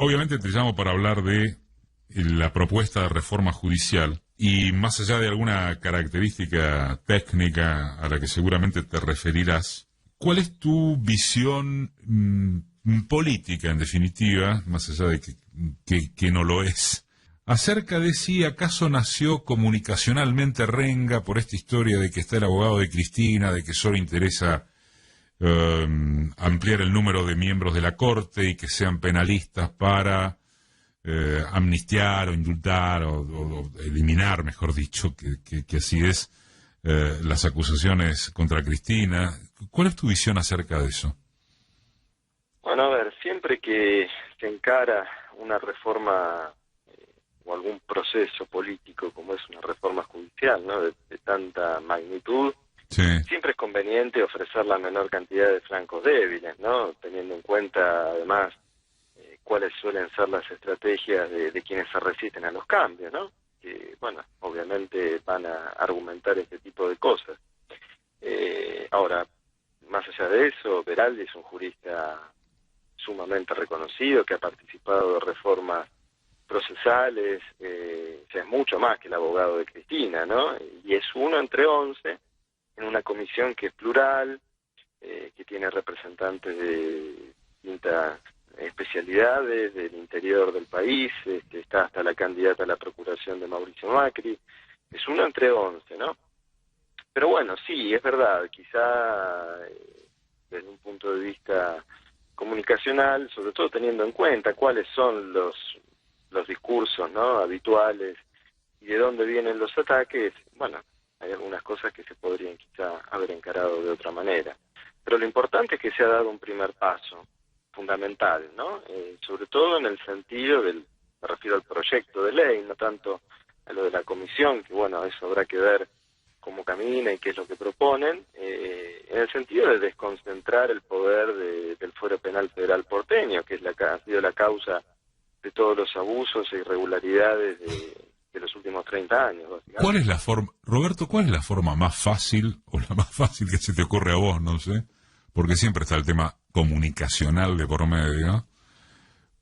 Obviamente te llamo para hablar de la propuesta de reforma judicial y más allá de alguna característica técnica a la que seguramente te referirás, ¿cuál es tu visión política, en definitiva, más allá de que no lo es, acerca de si acaso nació comunicacionalmente renga por esta historia de que está el abogado de Cristina, de que solo interesa ampliar el número de miembros de la Corte y que sean penalistas para amnistiar o indultar o eliminar, mejor dicho, que así es, las acusaciones contra Cristina? ¿Cuál es tu visión acerca de eso? Bueno, a ver, siempre que se encara una reforma o algún proceso político como es una reforma judicial, ¿no?, de tanta magnitud, Sí. siempre es conveniente ofrecer la menor cantidad de flancos débiles, ¿no?, teniendo en cuenta además cuáles suelen ser las estrategias de quienes se resisten a los cambios, ¿no?, que, bueno, obviamente van a argumentar este tipo de cosas. Ahora, más allá de eso, Veraldi es un jurista sumamente reconocido, que ha participado de reformas procesales, es mucho más que el abogado de Cristina, ¿no? Y es uno entre 11 en una comisión que es plural, que tiene representantes de distintas especialidades del interior del país, está hasta la candidata a la procuración de Mauricio Macri, es uno entre 11, ¿no? Pero bueno, sí, es verdad, quizá desde un punto de vista comunicacional, sobre todo teniendo en cuenta cuáles son los discursos, ¿no?, habituales y de dónde vienen los ataques, bueno, hay algunas cosas que se podrían quizá haber encarado de otra manera. Pero lo importante es que se ha dado un primer paso fundamental, ¿no? Sobre todo en el sentido me refiero al proyecto de ley, no tanto a lo de la comisión, que bueno, eso habrá que ver cómo camina y qué es lo que proponen, en el sentido de desconcentrar el poder del Fuero Penal Federal porteño, que ha sido la causa de todos los abusos e irregularidades de los últimos 30 años, básicamente. ¿Cuál es la forma, Roberto, cuál es la forma más fácil, o la más fácil que se te ocurre a vos, no sé, porque siempre está el tema comunicacional de por medio,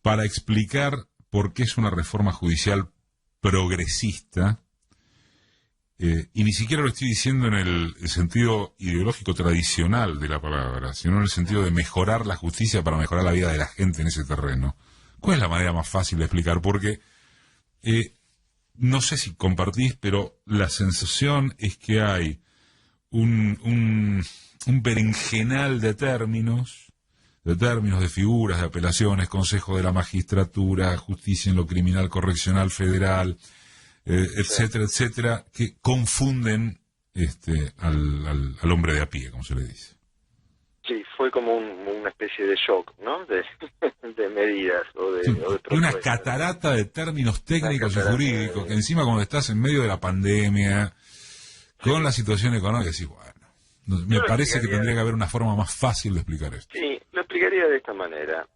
para explicar por qué es una reforma judicial progresista? Y ni siquiera lo estoy diciendo en el sentido ideológico tradicional de la palabra, sino en el sentido de mejorar la justicia para mejorar la vida de la gente en ese terreno. ¿Cuál es la manera más fácil de explicar? Porque no sé si compartís, pero la sensación es que hay un berenjenal de términos, de figuras, de apelaciones, Consejo de la Magistratura, Justicia en lo Criminal Correccional Federal, etcétera, etcétera, que confunden al hombre de a pie, como se le dice. Sí, fue como una especie de shock, ¿no?, de medidas o de Y una propuestas. catarata de términos técnicos y jurídicos, que encima cuando estás en medio de la pandemia, con la situación económica, decís, bueno, me parece que tendría que haber una forma más fácil de explicar esto. Sí, lo explicaría de esta manera.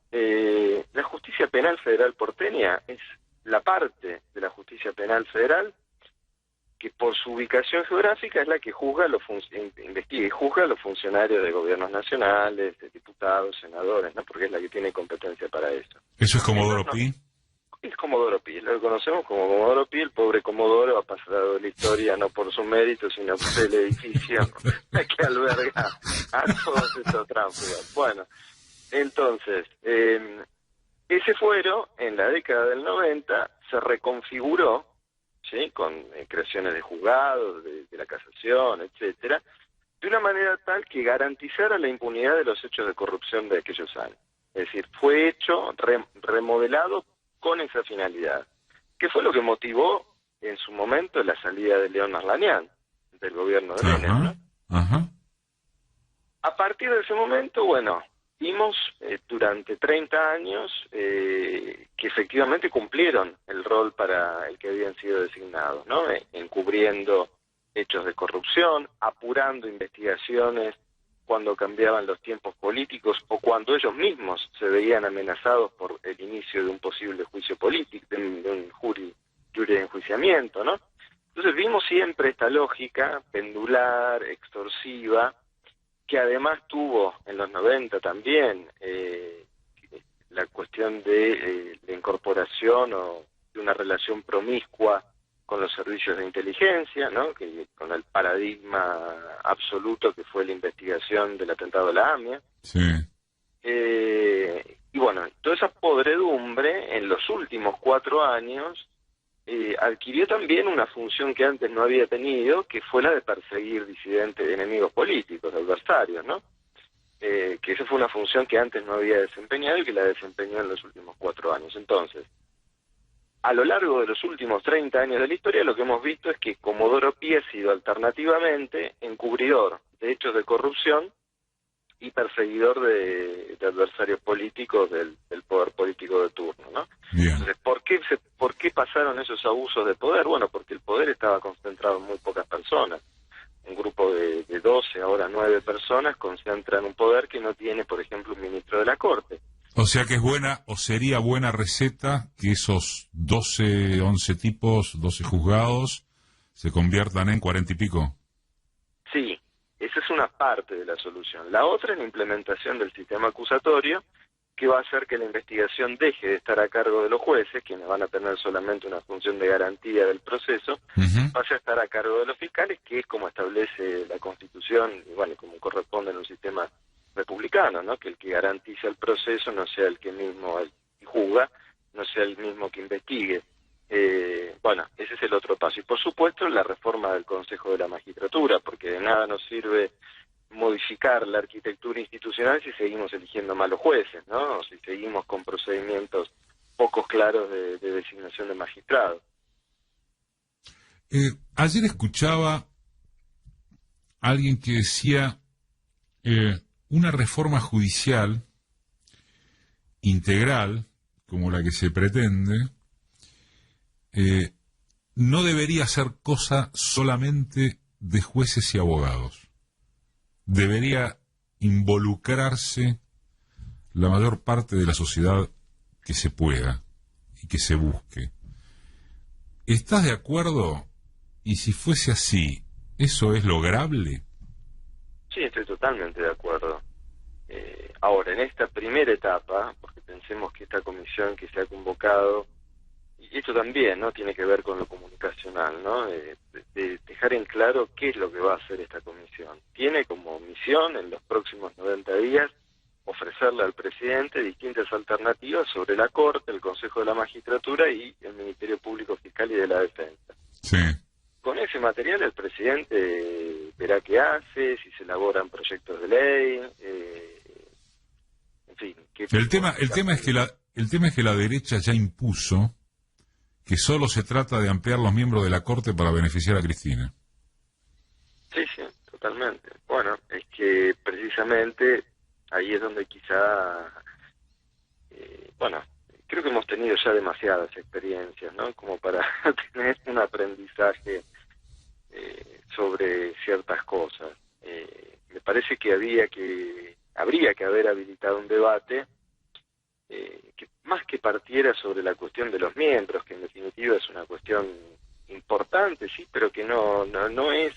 La justicia penal federal porteña es la parte de la justicia penal federal que por su ubicación geográfica es la que investiga y juzga a los funcionarios de gobiernos nacionales, de diputados, senadores, ¿no?, porque es la que tiene competencia para eso. ¿Eso es Comodoro Pi? Es Comodoro Pi, lo conocemos como Comodoro Pi. El pobre Comodoro ha pasado la historia no por su mérito, sino por el edificio que alberga a todos estos tránsfugas. Bueno, entonces, ese fuero, en la década del 90, se reconfiguró, ¿sí?, con creaciones de juzgados, de la casación, etcétera, de una manera tal que garantizara la impunidad de los hechos de corrupción de aquellos años. Es decir, fue hecho, remodelado con esa finalidad, que fue lo que motivó en su momento la salida de León Arlanián del gobierno de Menem, ¿no? Ajá. A partir de ese momento, bueno, vimos durante 30 años que efectivamente cumplieron el rol para el que habían sido designados, ¿no? Encubriendo hechos de corrupción, apurando investigaciones cuando cambiaban los tiempos políticos o cuando ellos mismos se veían amenazados por el inicio de un posible juicio político, de un jury de enjuiciamiento, ¿no? Entonces vimos siempre esta lógica pendular, extorsiva, que además tuvo en los 90 también la cuestión del incorporación o de una relación promiscua con los servicios de inteligencia, ¿no? Que con el paradigma absoluto que fue la investigación del atentado de la AMIA. Sí. Y bueno, toda esa podredumbre en los últimos 4 años adquirió también una función que antes no había tenido, que fue la de perseguir disidentes, enemigos políticos, adversarios, ¿no? Que esa fue una función que antes no había desempeñado y que la desempeñó en los últimos 4 años. Entonces, a lo largo de los últimos 30 años de la historia, lo que hemos visto es que Comodoro Pi ha sido alternativamente encubridor de hechos de corrupción y perseguidor de adversarios políticos del poder político de turno, ¿no? Bien. Entonces, ¿por qué pasaron esos abusos de poder? Bueno, porque el poder estaba concentrado en muy pocas personas. Un grupo de 12, ahora 9 personas concentran un poder que no tiene, por ejemplo, un ministro de la Corte. O sea que es buena, o sería buena receta que esos 12, 11 tipos, 12 juzgados, se conviertan en 40 y pico. Sí, esa es una parte de la solución. La otra es la implementación del sistema acusatorio, que va a hacer que la investigación deje de estar a cargo de los jueces, quienes van a tener solamente una función de garantía del proceso, pase a estar a cargo de los fiscales, que es como establece la Constitución, y bueno, como corresponde en un sistema republicano, ¿no? Que el que garantiza el proceso no sea el que mismo el que juzga, no sea el mismo que investigue. Bueno, ese es el otro paso. Y por supuesto la reforma del Consejo de la Magistratura, porque de nada nos sirve modificar la arquitectura institucional si seguimos eligiendo malos jueces, ¿no? O si seguimos con procedimientos poco claros de designación de magistrados. Ayer escuchaba a alguien que decía una reforma judicial integral, como la que se pretende, no debería ser cosa solamente de jueces y abogados. Debería involucrarse la mayor parte de la sociedad que se pueda y que se busque. ¿Estás de acuerdo? Y si fuese así, ¿eso es lograble? Sí, estoy totalmente de acuerdo. Ahora, en esta primera etapa, porque pensemos que esta comisión que se ha convocado, y esto también, ¿no?, tiene que ver con lo comunicacional, ¿no? De dejar en claro qué es lo que va a hacer esta comisión. Tiene como misión, en los próximos 90 días, ofrecerle al presidente distintas alternativas sobre la Corte, el Consejo de la Magistratura y el Ministerio Público Fiscal y de la Defensa. Sí. Con ese material el presidente verá qué hace, si se elaboran proyectos de ley, en fin. El tema es que la derecha ya impuso que solo se trata de ampliar los miembros de la Corte para beneficiar a Cristina. Sí, totalmente. Bueno, es que precisamente ahí es donde quizá, creo que hemos tenido ya demasiadas experiencias, ¿no?, como para tener un aprendizaje sobre ciertas cosas. Me parece que habría que haber habilitado un debate que más que partiera sobre la cuestión de los miembros, que en definitiva es una cuestión importante, sí, pero que no es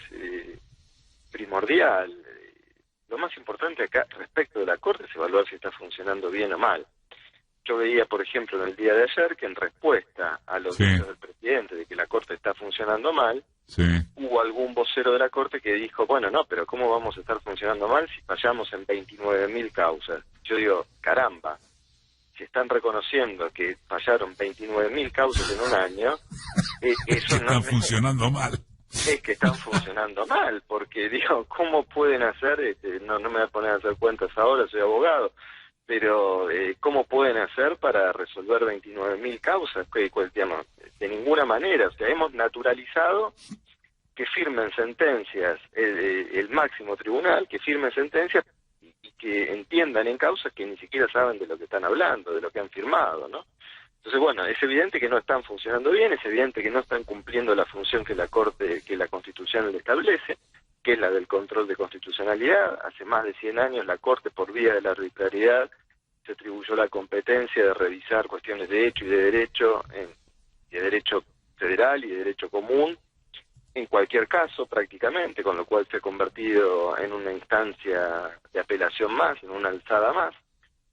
primordial. Lo más importante acá respecto de la Corte es evaluar si está funcionando bien o mal. Yo veía, por ejemplo, en el día de ayer que en respuesta a los dichos del presidente de que la Corte está funcionando mal, hubo algún vocero de la Corte que dijo, bueno, no, pero ¿cómo vamos a estar funcionando mal si fallamos en 29.000 causas? Yo digo, caramba, si están reconociendo que fallaron 29.000 causas en un año, eso no están funcionando mal. Es que están funcionando mal, porque digo, ¿cómo pueden hacer? No me voy a poner a hacer cuentas ahora, soy abogado, pero ¿cómo pueden hacer para resolver 29.000 causas? Digamos, de ninguna manera. O sea, hemos naturalizado que firmen sentencias el máximo tribunal, que firmen sentencias y que entiendan en causas que ni siquiera saben de lo que están hablando, de lo que han firmado, ¿no? Entonces, bueno, es evidente que no están funcionando bien, es evidente que no están cumpliendo la función que la Corte, que la Constitución le establece, que es la del control de constitucionalidad. Hace más de 100 años la Corte, por vía de la arbitrariedad, se atribuyó la competencia de revisar cuestiones de hecho y de derecho federal y de derecho común, en cualquier caso prácticamente, con lo cual se ha convertido en una instancia de apelación más, en una alzada más.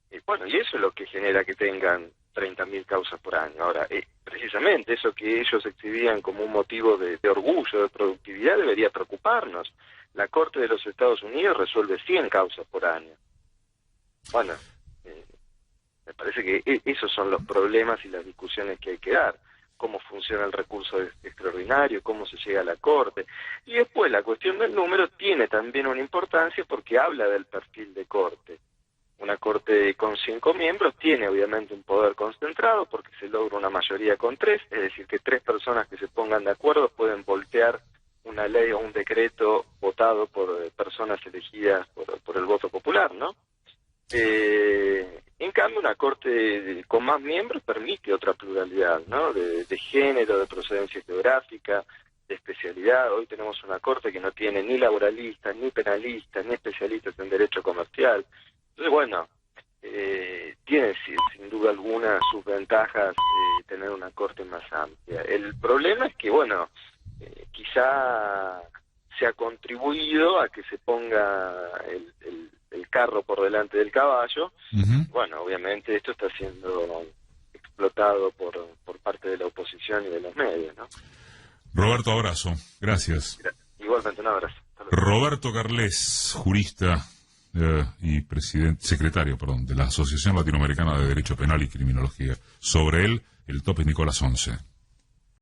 Y bueno, y eso es lo que genera que tengan 30.000 causas por año. Ahora, precisamente eso que ellos exhibían como un motivo de orgullo, de productividad, debería preocuparnos. La Corte de los Estados Unidos resuelve 100 causas por año. Bueno, me parece que esos son los problemas y las discusiones que hay que dar. Cómo funciona el recurso extraordinario, cómo se llega a la Corte. Y después la cuestión del número tiene también una importancia porque habla del perfil de Corte. Una Corte con 5 miembros tiene obviamente un poder concentrado porque se logra una mayoría con 3, es decir, que 3 personas que se pongan de acuerdo pueden voltear una ley o un decreto votado por personas elegidas por el voto popular, ¿no? En cambio, una Corte con más miembros permite otra pluralidad, ¿no? De género, de procedencia geográfica, de especialidad. Hoy tenemos una Corte que no tiene ni laboralistas, ni penalistas, ni especialistas en derecho comercial. Entonces, bueno, tiene sin duda alguna sus ventajas tener una Corte más amplia. El problema es que, bueno, quizá se ha contribuido a que se ponga el carro por delante del caballo. Bueno, obviamente esto está siendo explotado por parte de la oposición y de los medios, ¿no? Roberto, abrazo. Gracias. Igualmente, un abrazo. Roberto Carles, jurista y secretario de la Asociación Latinoamericana de Derecho Penal y Criminología. Sobre él, el tope es Nicolás 11.